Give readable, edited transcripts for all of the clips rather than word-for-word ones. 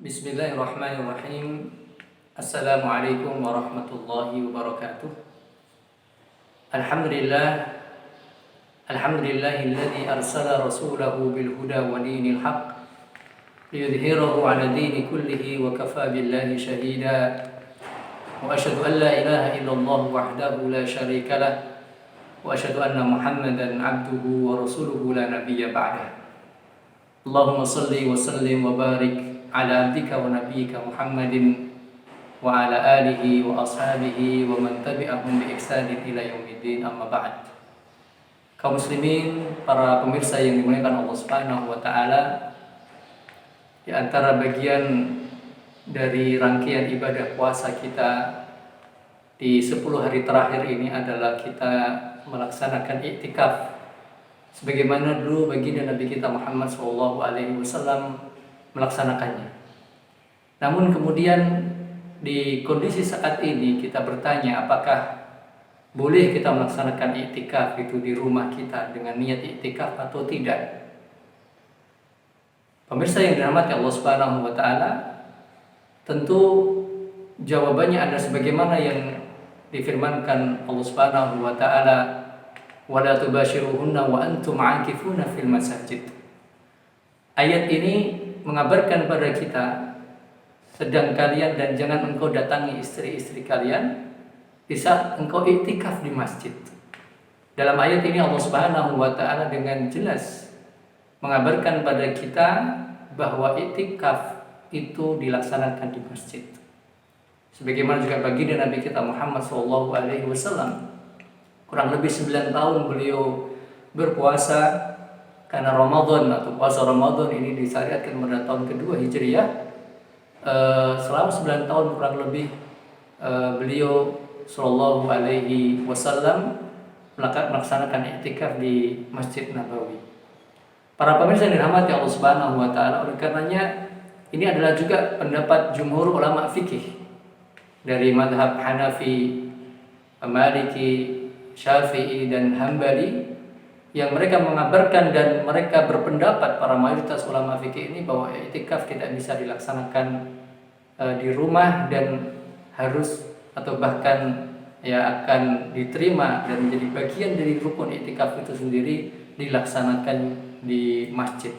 Bismillahirrahmanirrahim. Assalamualaikum warahmatullahi wabarakatuh. Alhamdulillah. Alhamdulillahilladzi arsala rasulahu bil huda wa dinil haqq liyudhhirahu 'ala dini kullihi wa kafa billahi shahida. Wa asyhadu an la ilaha illallah wahdahu la syarika lah. Wa asyhadu anna Muhammadan 'abduhu wa rasuluhu la nabiyya ba'dah. Allahumma shalli wa sallim wa barik ala abdika wa nabiyyika Muhammadin wa ala alihi wa ashabihi wa man tabi'ahum bi ihsanin ila yaumiddin, amma ba'd. Kaum muslimin, para pemirsa yang dimuliakan Allah Subhanahu wa taala, di antara bagian dari rangkaian ibadah puasa kita di 10 hari terakhir ini adalah kita melaksanakan iktikaf sebagaimana dulu baginda Nabi kita Muhammad SAW melaksanakannya. Namun kemudian di kondisi saat ini kita bertanya, apakah boleh kita melaksanakan iktikaf itu di rumah kita dengan niat iktikaf atau tidak? Pemirsa yang dirahmati Allah Subhanahu wa taala, tentu jawabannya ada sebagaimana yang difirmankan Allah Subhanahu wa taala, wala tubashiruhunna wa antum aakifuna fil masajid. Ayat ini mengabarkan pada kita, sedang kalian dan jangan engkau datangi istri-istri kalian di saat engkau iktikaf di masjid. Dalam ayat ini Allah Subhanahu wa taala dengan jelas mengabarkan pada kita bahwa iktikaf itu dilaksanakan di masjid. Sebagaimana juga baginda Nabi kita Muhammad SAW, kurang lebih 9 tahun beliau berpuasa karena Ramadan atau puasa Ramadan ini disyariatkan pada tahun kedua Hijriah. Selama 9 tahun kurang lebih beliau Sallallahu Alaihi Wasallam melaksanakan iktikaf di Masjid Nabawi. Para pemirsa yang dirahmati Allah Subhanahu wa taala, oleh karenanya ini adalah juga pendapat jumhur ulama fikih dari mazhab Hanafi, Maliki, Syafi'i dan Hambali, yang mereka mengabarkan dan mereka berpendapat, para mayoritas ulama fikih ini, bahwa iktikaf tidak bisa dilaksanakan di rumah dan harus atau bahkan akan diterima dan menjadi bagian dari rukun iktikaf itu sendiri dilaksanakan di masjid.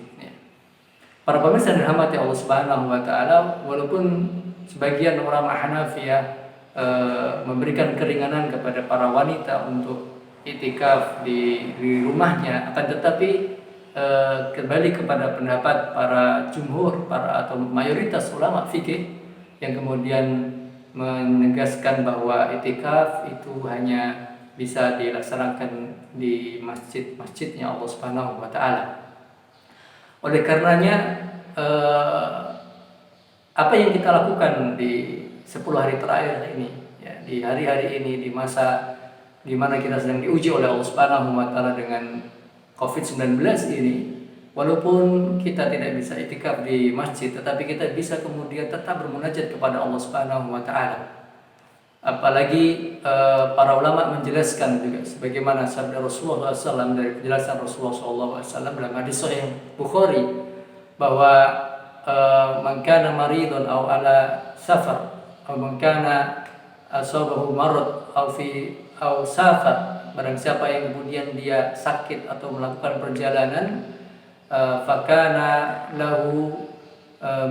Para pemirsa yang dirahmati Allah Subhanahu wa taala, walaupun sebagian ulama Hanafiyah memberikan keringanan kepada para wanita untuk iktikaf di rumahnya, akan tetapi kembali kepada pendapat para jumhur, atau mayoritas ulama fikih yang kemudian menegaskan bahwa iktikaf itu hanya bisa dilaksanakan di masjidnya Allah Subhanahu wa taala. Oleh karenanya apa yang kita lakukan di 10 hari terakhir ini, di hari-hari ini, di masa di mana kita sedang diuji oleh Allah Subhanahu wa taala dengan COVID-19 ini, walaupun kita tidak bisa iktikaf di masjid, tetapi kita bisa kemudian tetap bermunajat kepada Allah Subhanahu wa taala. Apalagi para ulama menjelaskan juga sebagaimana sabda Rasulullah SAW, dari penjelasan Rasulullah SAW dalam hadis Sahih Bukhari, bahwa man kana maridun aw ala safar aw man kana asabahu marad aw safar, barang siapa yang kemudian dia sakit atau melakukan perjalanan, fakana lahu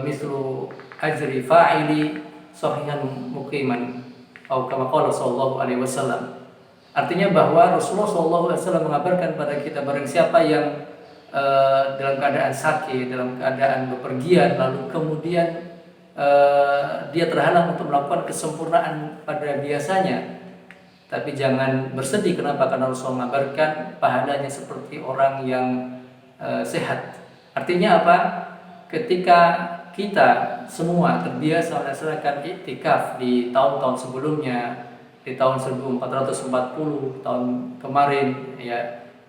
mislu ajri fa'ili sahihan muqiman atau kama qala sallallahu alaihi wasallam. Artinya bahwa Rasulullah sallallahu alaihi wasallam mengabarkan pada kita, barang siapa yang dalam keadaan sakit, dalam keadaan bepergian, lalu kemudian dia terhalang untuk melakukan kesempurnaan pada biasanya, tapi jangan bersedih. Kenapa? Karena Rasul mengabarkan pahalanya seperti orang yang sehat. Artinya apa? Ketika kita semua terbiasa melaksanakan iktikaf di tahun-tahun sebelumnya, di tahun 1440 tahun kemarin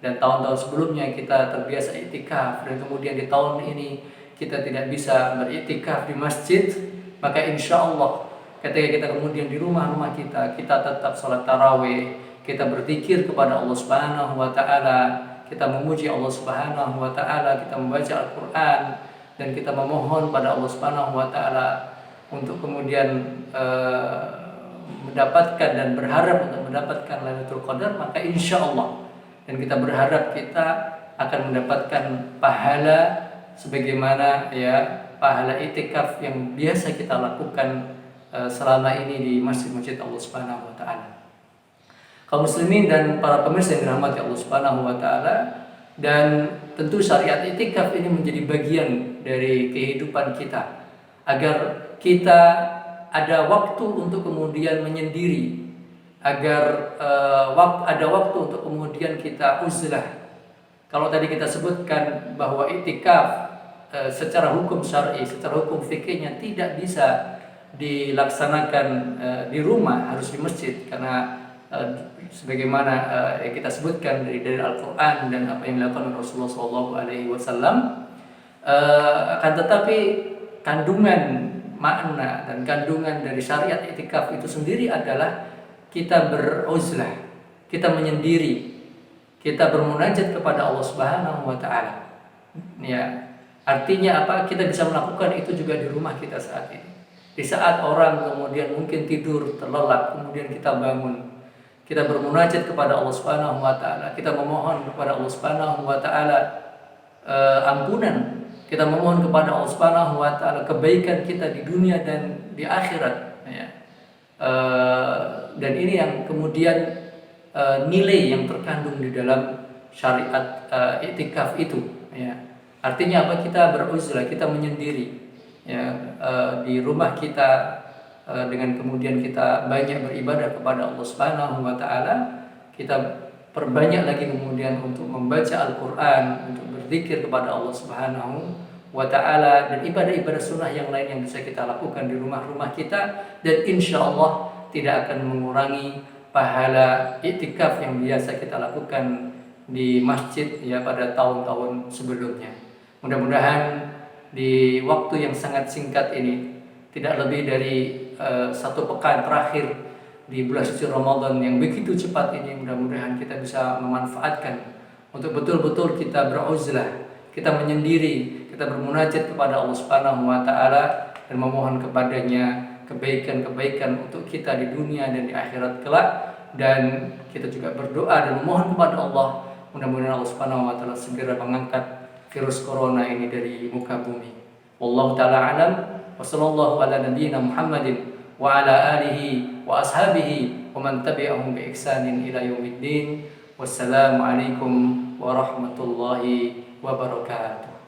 dan tahun-tahun sebelumnya kita terbiasa iktikaf, dan kemudian di tahun ini kita tidak bisa beriktikaf di masjid, maka insya Allah ketika kita kemudian di rumah-rumah kita tetap sholat tarawih, kita berzikir kepada Allah Subhanahu wa taala, kita memuji Allah Subhanahu wa taala, kita membaca Al-Qur'an, dan kita memohon pada Allah Subhanahu wa taala untuk kemudian mendapatkan dan berharap untuk mendapatkan Lailatul Qadar, maka insya Allah, dan kita berharap kita akan mendapatkan pahala sebagaimana ya pahala itikaf yang biasa kita lakukan selama ini di masjid-masjid Allah Subhanahu wa taala. Kaum muslimin dan para pemirsa yang dirahmati Allah Subhanahu wa taala, dan tentu syariat itikaf ini menjadi bagian dari kehidupan kita agar kita ada waktu untuk kemudian menyendiri, agar ada waktu untuk kemudian kita uzlah. Kalau tadi kita sebutkan bahwa itikaf secara hukum syar'i, secara hukum fikihnya tidak bisa dilaksanakan di rumah, harus di masjid, karena sebagaimana yang kita sebutkan dari Al-Quran dan apa yang dilakukan Rasulullah SAW. Akan tetapi kandungan makna dan kandungan dari syariat itikaf itu sendiri adalah kita beruzlah, kita menyendiri, kita bermunajat kepada Allah Subhanahu wa taala. Ya, artinya apa? Kita bisa melakukan itu juga di rumah kita saat ini. Di saat orang kemudian mungkin tidur terlelap, kemudian kita bangun, kita bermunajat kepada Allah Subhanahu wa taala, kita memohon kepada Allah Subhanahu wa taala ampunan. Kita memohon kepada Allah Subhanahu wa taala kebaikan kita di dunia dan di akhirat, ya. Dan ini yang kemudian nilai yang terkandung di dalam syariat iktikaf itu, ya. Artinya apa? Kita beruzlah, kita menyendiri, ya, di rumah kita, dengan kemudian kita banyak beribadah kepada Allah Subhanahu wa taala. Kita perbanyak lagi kemudian untuk membaca Al-Qur'an, untuk berzikir kepada Allah Subhanahu wa taala, dan ibadah-ibadah sunnah yang lain yang bisa kita lakukan di rumah-rumah kita, dan insya Allah tidak akan mengurangi pahala iktikaf yang biasa kita lakukan di masjid ya pada tahun-tahun sebelumnya. Mudah-mudahan di waktu yang sangat singkat ini, tidak lebih dari 1 pekan terakhir di bulan suci Ramadan yang begitu cepat ini, mudah-mudahan kita bisa memanfaatkan untuk betul-betul kita beruzlah, kita menyendiri, kita bermunajat kepada Allah Subhanahu wa taala dan memohon kepadanya kebaikan-kebaikan untuk kita di dunia dan di akhirat kelak. Dan kita juga berdoa dan memohon kepada Allah, mudah-mudahan Allah Subhanahu wa taala segera mengangkat virus corona ini dari muka bumi. Wallahu taala alam, wa sallallahu ala nabiyyina Muhammadin wa ala alihi wa ashabihi wa man tabi'ahum bi ihsanin ila yaumiddin. Wassalamu alaikum warahmatullahi wabarakatuh.